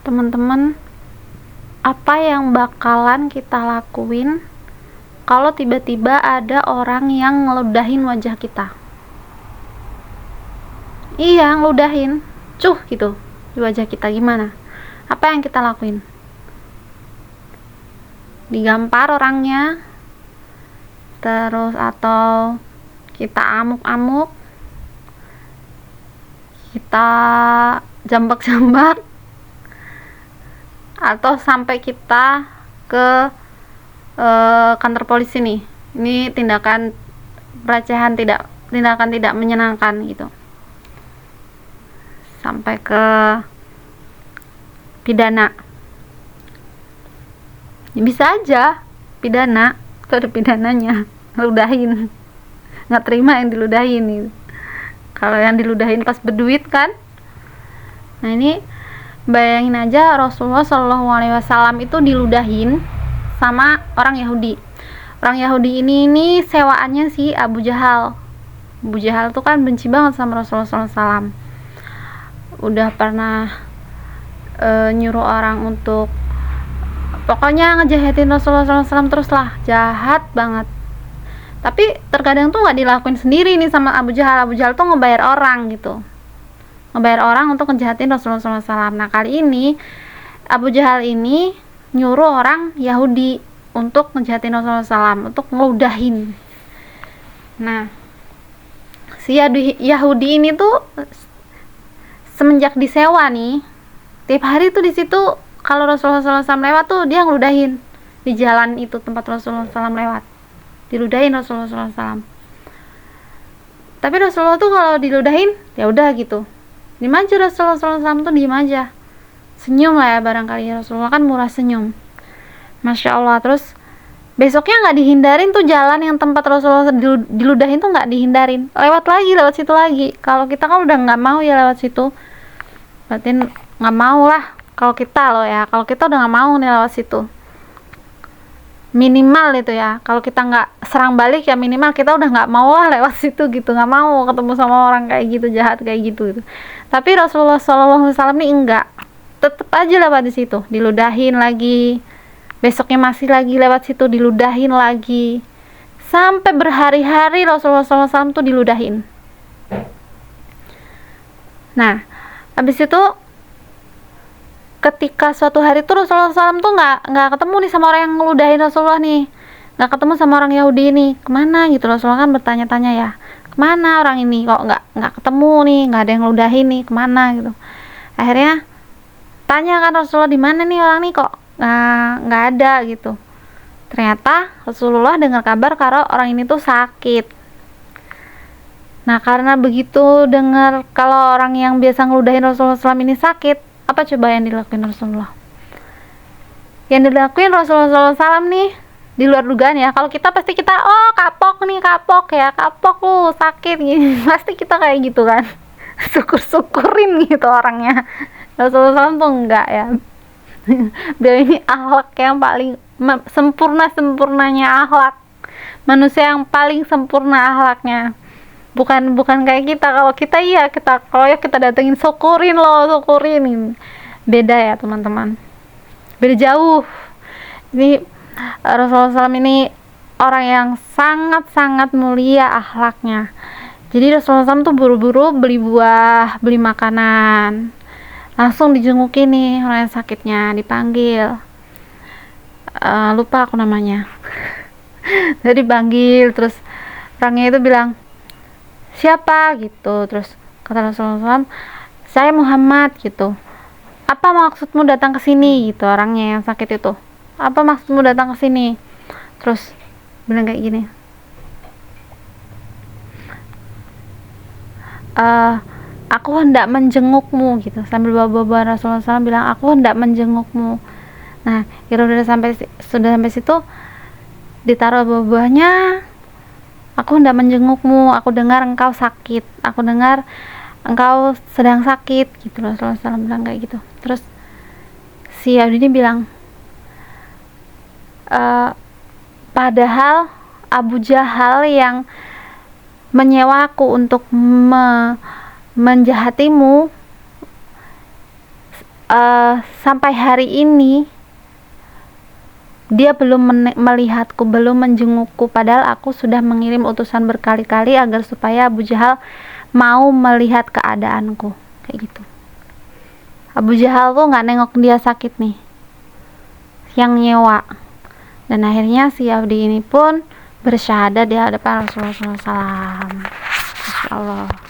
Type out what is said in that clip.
teman-teman, apa yang bakalan kita lakuin kalau tiba-tiba ada orang yang ngeludahin wajah kita? Iya, ngeludahin, gitu di wajah kita. Gimana? Apa yang kita lakuin? Digampar orangnya, terus atau kita amuk-amuk, kita jambak-jambak, atau sampai kita ke kantor polisi nih. Ini tindakan pelecehan, tindakan tidak menyenangkan gitu, sampai ke pidana. Bisa aja pidana, itu ada pidananya, ludahin, nggak terima yang diludahin gitu. Kalau yang diludahin pas berduit kan. Nah, ini bayangin aja, Rasulullah SAW itu diludahin sama orang Yahudi. Orang Yahudi ini sewaannya si Abu Jahal. Abu Jahal tuh kan benci banget sama Rasulullah SAW. Udah pernah nyuruh orang untuk pokoknya ngejahatin Rasulullah SAW terus lah, jahat banget. Tapi terkadang tuh nggak dilakuin sendiri nih sama Abu Jahal. Abu Jahal tuh ngebayar orang gitu, ngebayar orang untuk ngejahatin Rasulullah SAW. Nah, kali ini Abu Jahal ini nyuruh orang Yahudi untuk ngejahatin Rasulullah SAW, untuk ngeludahin. Nah, si Yahudi ini tuh semenjak disewa nih, tiap hari tuh di situ kalau Rasulullah SAW lewat tuh dia ngeludahin di jalan itu, tempat Rasulullah SAW lewat, diludahin Rasulullah SAW. Tapi Rasulullah tuh kalau diludahin ya udah gitu, diem aja. Rasulullah SAW tuh diem aja, senyum lah ya, barangkali Rasulullah kan murah senyum, Masya Allah. Terus besoknya nggak dihindarin tuh jalan yang tempat Rasulullah diludahin tuh, nggak dihindarin, lewat situ lagi. Kalau kita kan udah nggak mau ya lewat situ, berarti nggak mau lah. Kalau kita loh ya, kalau kita udah nggak mau nih lewat situ, minimal itu ya, kalau kita nggak serang balik ya minimal kita udah nggak mau lah lewat situ gitu, nggak mau ketemu sama orang kayak gitu, jahat kayak gitu. Tapi Rasulullah SAW nih enggak, tetep aja lewat di situ, diludahin lagi, besoknya masih lagi lewat situ, diludahin lagi, sampai berhari-hari Rasulullah SAW tuh diludahin. Nah, habis itu ketika suatu hari tuh Rasulullah SAW tuh nggak ketemu nih sama orang yang ngeludahin Rasulullah nih, nggak ketemu sama orang Yahudi ini, kemana gitu. Rasulullah kan bertanya-tanya ya, kemana orang ini, kok nggak ketemu nih, nggak ada yang ngeludahin nih, kemana gitu. Akhirnya tanya kan Rasulullah, di mana nih orang nih, kok nggak ada gitu. Ternyata Rasulullah dengar kabar kalau orang ini tuh sakit. Nah, karena begitu dengar kalau orang yang biasa ngeludahin Rasulullah SAW ini sakit, apa coba yang dilakuin Rasulullah? Yang dilakuin Rasulullah SAW nih di luar dugaan ya. Kalau kita pasti kita, oh kapok lu sakit gitu. Pasti kita kayak gitu kan, syukur-syukurin gitu orangnya. Rasulullah SAW tuh enggak ya. Beliau ini akhlak yang paling sempurnanya akhlak, manusia yang paling sempurna akhlaknya. Bukan kayak kita. Kalau kita iya, kalau kita datengin, syukurin, beda ya teman-teman, beda jauh. Ini Rasulullah SAW ini orang yang sangat-sangat mulia akhlaknya. Jadi Rasulullah SAW tuh buru-buru beli buah, beli makanan, langsung dijengukin nih orang yang sakitnya, dipanggil, lupa aku namanya. Jadi dipanggil, terus orangnya itu bilang, siapa gitu. Terus kata Rasulullah SAW, saya Muhammad gitu. Apa maksudmu datang ke sini gitu. Orangnya yang sakit itu, apa maksudmu datang ke sini? Terus bilang kayak gini, aku hendak menjengukmu gitu, sambil bawa-bawa. Rasulullah SAW bilang, aku hendak menjengukmu. Nah, kira sudah sampai situ, ditaruh buah-buahnya. Aku hendak menjengukmu, aku dengar engkau sakit, aku dengar engkau sedang sakit gitu. Rasulullah SAW bilang kayak gitu. Terus si Yahudi ini bilang, padahal Abu Jahal yang menyewaku untuk menjahatimu sampai hari ini dia belum melihatku, belum menjengukku, padahal aku sudah mengirim utusan berkali-kali agar supaya Abu Jahal mau melihat keadaanku kayak gitu. Abu Jahal tuh nggak nengok dia sakit nih, yang nyewa. Dan akhirnya si Abdi ini pun bersyahadat di hadapan Rasulullah SAW. Masya Allah.